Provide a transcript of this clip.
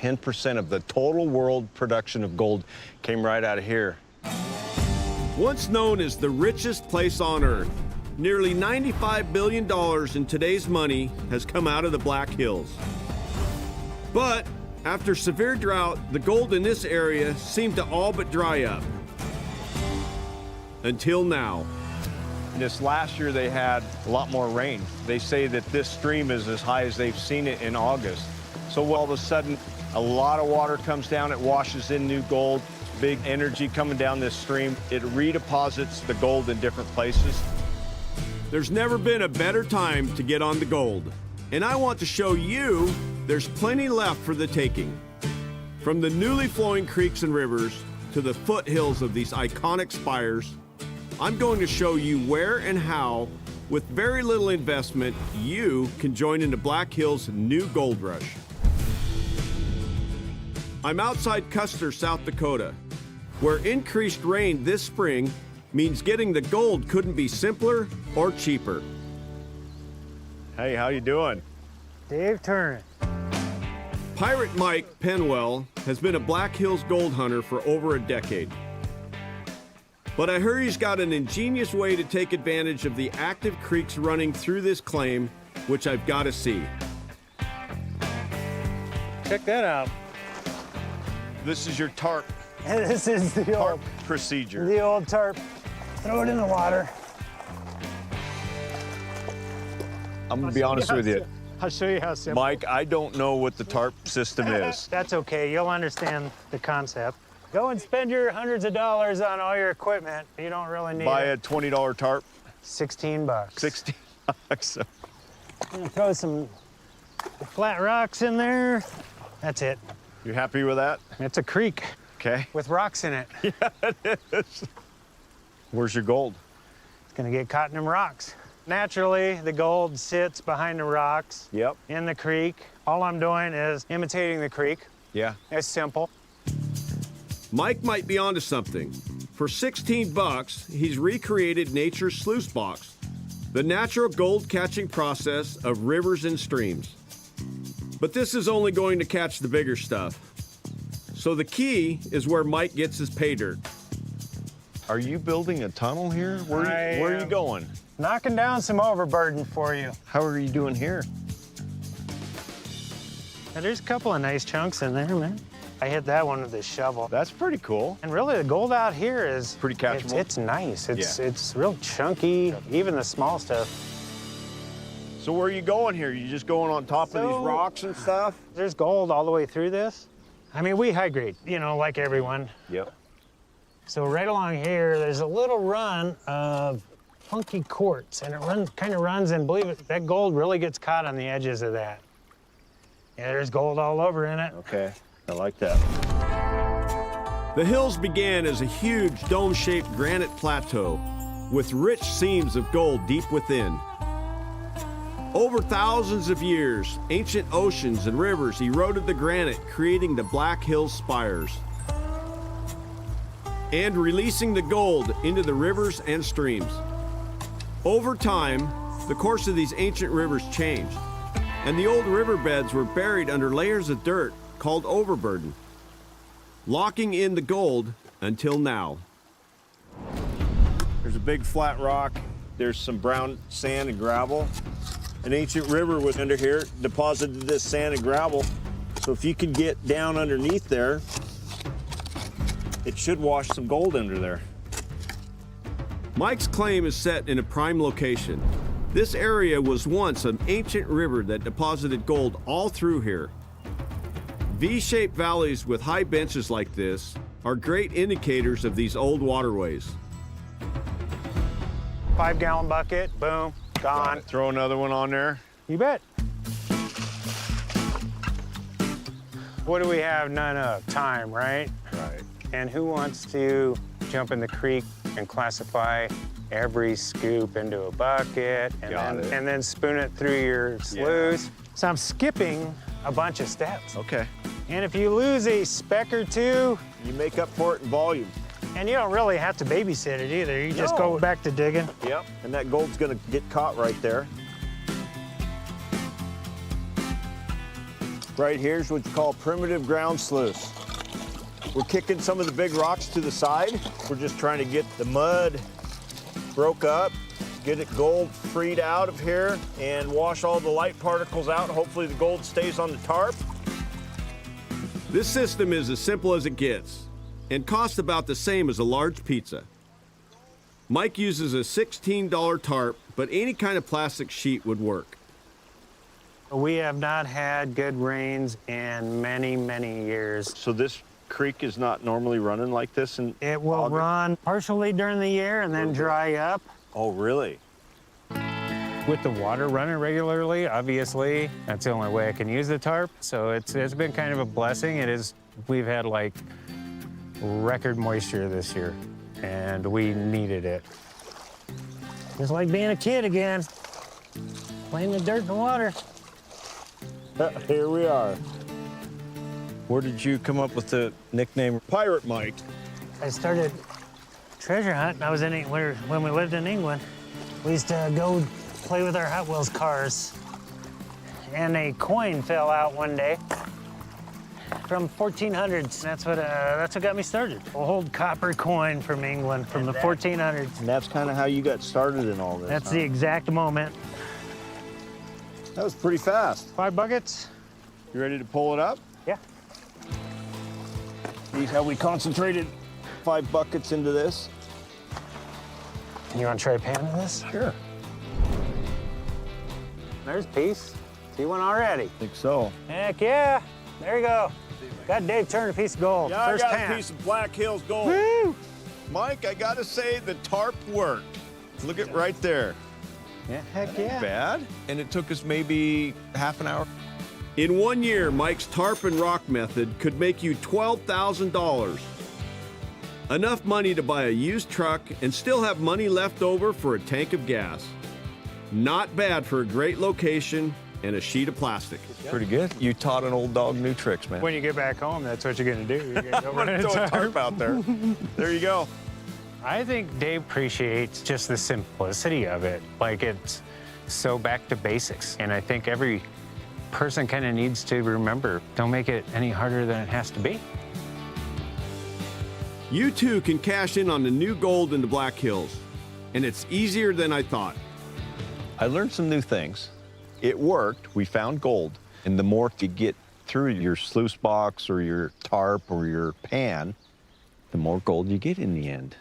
10% of the total world production of gold came right out of here. Once known as the richest place on Earth, nearly $95 billion in today's money has come out of the Black Hills. But after severe drought, the gold in this area seemed to all but dry up. Until now. This last year they had a lot more rain. They say that this stream is as high as they've seen it in August. So all of a sudden, a lot of water comes down, it washes in new gold, big energy coming down this stream. It redeposits the gold in different places. There's never been a better time to get on the gold. And I want to show you there's plenty left for the taking. From the newly flowing creeks and rivers to the foothills of these iconic spires, I'm going to show you where and how, with very little investment, you can join in the Black Hills' new gold rush. I'm outside Custer, South Dakota, where increased rain this spring means getting the gold couldn't be simpler or cheaper. Hey, how you doing? Dave Turin. Pirate Mike Penwell has been a Black Hills gold hunter for over a decade. But I heard he's got an ingenious way to take advantage of the active creeks running through this claim, which I've got to see. Check that out. This is your tarp This is the old procedure. The old tarp. Throw it in the water. I'm gonna be honest with you. I'll show you how simple. Mike, I don't know what the tarp system is. That's okay. You'll understand the concept. Go and spend your hundreds of dollars on all your equipment. You don't really need Buy a it. $20 tarp, 16 bucks. 16 bucks. I'm gonna throw some flat rocks in there. That's it. You happy with that? It's a creek Okay. with rocks in it. Where's your gold? It's gonna get caught in them rocks. Naturally, the gold sits behind the rocks Yep. in the creek. All I'm doing is imitating the creek. Yeah. It's simple. Mike might be onto something. For 16 bucks, he's recreated nature's sluice box, the natural gold catching process of rivers and streams. But this is only going to catch the bigger stuff. So the key is where Mike gets his pay dirt. Are you building a tunnel here? Where are you going? Knocking down some overburden for you. How are you doing here? Now, there's a couple of nice chunks in there, man. I hit that one with this shovel. That's pretty cool. And really, the gold out here is Pretty catchable? It's nice. It's Yeah. it's real chunky. Even the small stuff. So where are you going here? You just going on top of So- these rocks and stuff? There's gold all the way through this. I mean, we high grade, you know, like everyone. Yep. So right along here, there's a little run of funky quartz, and it kind of runs, and believe it, that gold really gets caught on the edges of that. Yeah, there's gold all over in it. Okay. I like that. The hills began as a huge dome-shaped granite plateau with rich seams of gold deep within. Over thousands of years, ancient oceans and rivers eroded the granite, creating the Black Hills spires and releasing the gold into the rivers and streams. Over time, the course of these ancient rivers changed, and the old riverbeds were buried under layers of dirt called overburden, locking in the gold until now. There's a big flat rock. There's some brown sand and gravel. An ancient river was under here, deposited this sand and gravel. So if you could get down underneath there, it should wash some gold under there. Mike's claim is set in a prime location. This area was once an ancient river that deposited gold all through here. V-shaped valleys with high benches like this are great indicators of these old waterways. 5-gallon bucket, boom, gone. Throw another one on there. You bet. What do we have? None of time, right? Right. And who wants to jump in the creek and classify every scoop into a bucket and then spoon it through your sluice? So I'm skipping a bunch of steps. Okay. And if you lose a speck or two, You make up for it in volume. and you don't really have to babysit it either. You just No. go back to digging. Yep. And that gold's gonna get caught right there. Right here's what you call primitive ground sluice. We're kicking some of the big rocks to the side. We're just trying to get the mud broke up, get it gold freed out of here, and wash all the light particles out. Hopefully the gold stays on the tarp. This system is as simple as it gets and costs about the same as a large pizza. Mike uses a $16 tarp, but any kind of plastic sheet would work. We have not had good rains in many, many years. So this creek is not normally running like this in It will August? run partially during the year and then dry up. Oh, really? With the water running regularly, obviously, that's the only way I can use the tarp. So it's been kind of a blessing. We've had like record moisture this year, and we needed it. It's like being a kid again, playing in the dirt and the water. Here we are. Where did you come up with the nickname Pirate Mike? I started treasure hunting. I was when we lived in England. We used to go play with our Hot Wheels cars, and a coin fell out one day from 1400s. That's what got me started. A old copper coin from England from the 1400s. And that's kind of how you got started in all this. That's the exact moment. That was pretty fast. 5 buckets. You ready to pull it up? Yeah. See how we concentrated 5 buckets into this? You want to try a pan of this? Sure. There's a piece. See one already. I think so. Heck yeah. There you go. Got Dave turn a piece of gold. Yeah, First I got pan. a piece of Black Hills gold. Woo! Mike, I gotta say the tarp worked. Look at right there. Yeah, heck yeah. Bad. And it took us maybe half an hour. In 1 year, Mike's tarp and rock method could make you $12,000. Enough money to buy a used truck and still have money left over for a tank of gas. Not bad for a great location and a sheet of plastic. Pretty good. You taught an old dog new tricks, man. When you get back home, that's what you're gonna do. You're gonna go I'm run gonna a throw a tarp. tarp out there. There you go. I think Dave appreciates just the simplicity of it. Like, it's so back to basics. And I think every person kind of needs to remember, don't make it any harder than it has to be. You too can cash in on the new gold in the Black Hills, and it's easier than I thought. I learned some new things. It worked. We found gold. And the more you get through your sluice box or your tarp or your pan, the more gold you get in the end.